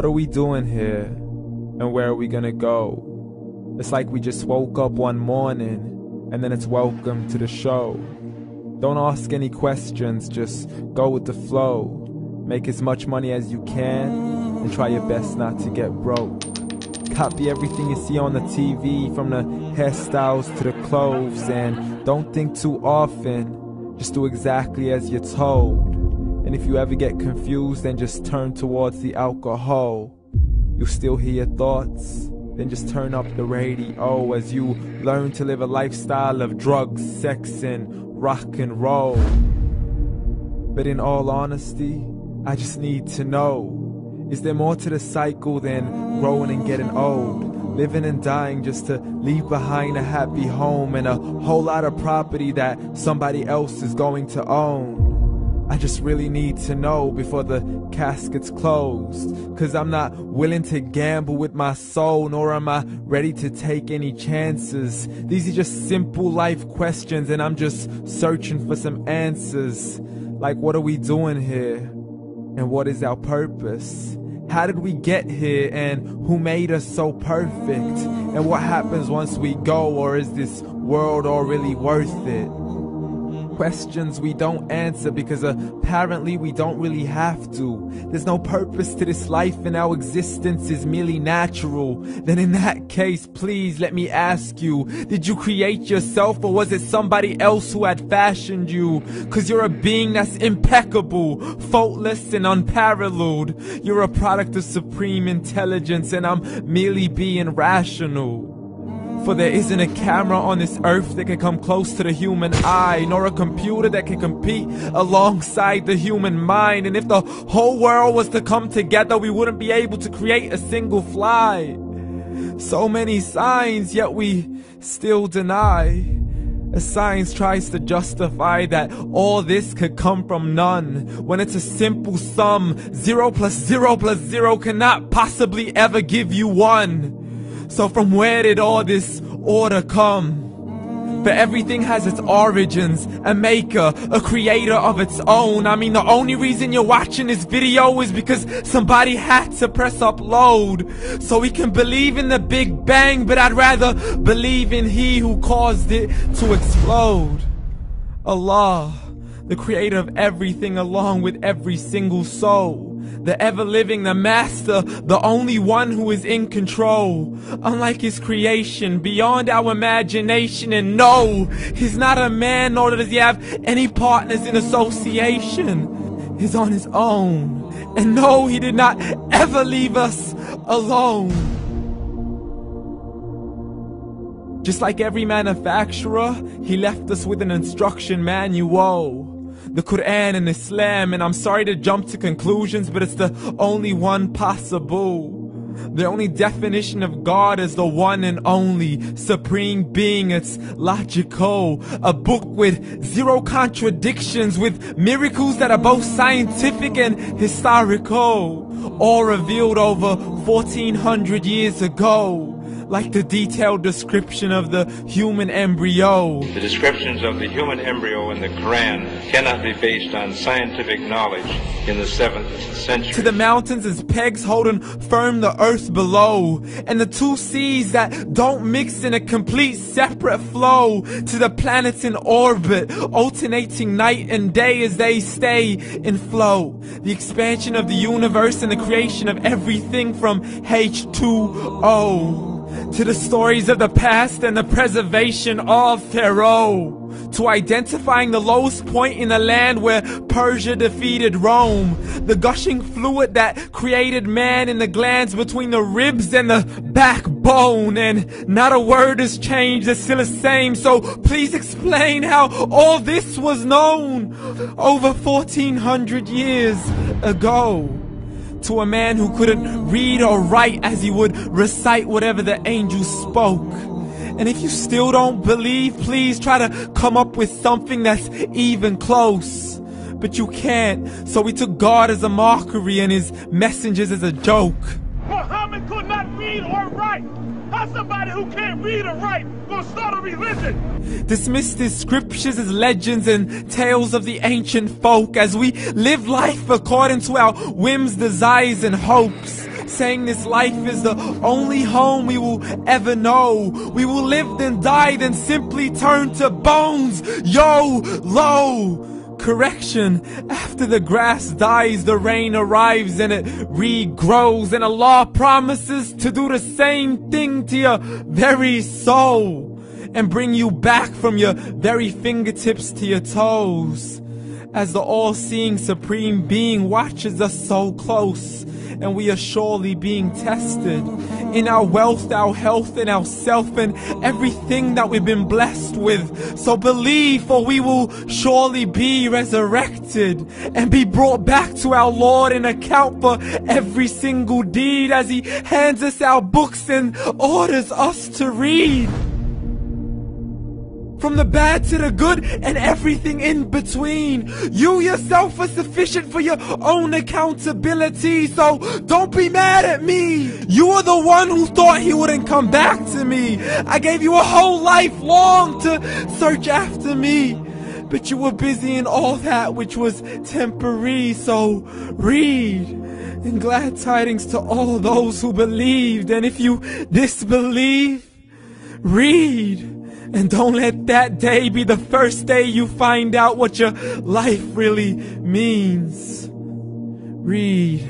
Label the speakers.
Speaker 1: What are we doing here? And where are we gonna go? It's like we just woke up one morning and then it's welcome to the show. Don't ask any questions, just go with the flow. Make as much money as you can and try your best not to get broke. Copy everything you see on the TV, from the hairstyles to the clothes, and don't think too often, just do exactly as you're told. And if you ever get confused, then just turn towards the alcohol. You'll still hear your thoughts, then just turn up the radio as you learn to live a lifestyle of drugs, sex, and rock and roll. But in all honesty, I just need to know, is there more to the cycle than growing and getting old? Living and dying just to leave behind a happy home and a whole lot of property that somebody else is going to own. I just really need to know before the casket's closed, 'cause I'm not willing to gamble with my soul, nor am I ready to take any chances. These are just simple life questions and I'm just searching for some answers. Like, what are we doing here? And what is our purpose? How did we get here, and who made us so perfect? And what happens once we go, or is this world all really worth it? Questions we don't answer because apparently we don't really have to. There's no purpose to this life and our existence is merely natural. Then in that case, please let me ask you, did you create yourself, or was it somebody else who had fashioned you? 'Cause you're a being that's impeccable, faultless and unparalleled. You're a product of supreme intelligence and I'm merely being rational. For there isn't a camera on this earth that can come close to the human eye, nor a computer that can compete alongside the human mind. And if the whole world was to come together, we wouldn't be able to create a single fly. So many signs, yet we still deny. As science tries to justify that all this could come from none, when it's a simple sum. 0 plus 0 plus 0 cannot possibly ever give you 1. So from where did all this order come? For everything has its origins, a maker, a creator of its own. I mean, the only reason you're watching this video is because somebody had to press upload. So we can believe in the Big Bang, but I'd rather believe in He who caused it to explode. Allah, the creator of everything along with every single soul. The ever-living, the master, the only one who is in control. Unlike his creation, beyond our imagination. And no, he's not a man, nor does he have any partners in association. He's on his own. And no, he did not ever leave us alone. Just like every manufacturer, he left us with an instruction manual. The Quran and Islam, and I'm sorry to jump to conclusions, but it's the only one possible. The only definition of God is the one and only supreme being. It's logical, a book with 0 contradictions, with miracles that are both scientific and historical, all revealed over 1400 years ago. Like the detailed description of the human embryo.
Speaker 2: The descriptions of the human embryo in the Quran cannot be based on scientific knowledge in the 7th century.
Speaker 1: To the mountains as pegs holding firm the earth below, and the 2 seas that don't mix in a complete separate flow. To the planets in orbit, alternating night and day as they stay in flow. The expansion of the universe and the creation of everything from H2O. To the stories of the past and the preservation of Pharaoh. To identifying the lowest point in the land where Persia defeated Rome. The gushing fluid that created man in the glands between the ribs and the backbone. And not a word has changed, it's still the same. So please explain how all this was known over 1400 years ago. To a man who couldn't read or write, as he would recite whatever the angels spoke. And if you still don't believe, please try to come up with something that's even close. But you can't, so we took God as a mockery and his messengers as a joke.
Speaker 3: Muhammad could not read or write. How's somebody who can't read or write gonna start a religion?
Speaker 1: Dismissed his scriptures as legends and tales of the ancient folk, as we live life according to our whims, desires, and hopes. saying this life is the only home we will ever know. We will live then die, then simply turn to bones. YOLO! Correction, after the grass dies, the rain arrives and it regrows, and Allah promises to do the same thing to your very soul and bring you back from your very fingertips to your toes, as the all-seeing supreme being watches us so close, and we are surely being tested in our wealth, our health, and our self, and everything that we've been blessed with. So believe, for we will surely be resurrected and be brought back to our Lord and account for every single deed, as He hands us our books and orders us to read. From the bad to the good and everything in between. You yourself are sufficient for your own accountability, so don't be mad at me. You are the one who thought He wouldn't come back to me. I gave you a whole life long to search after me, but you were busy in all that which was temporary. So read, and glad tidings to all those who believed. And if you disbelieve, read. And don't let that day be the first day you find out what your life really means. Read.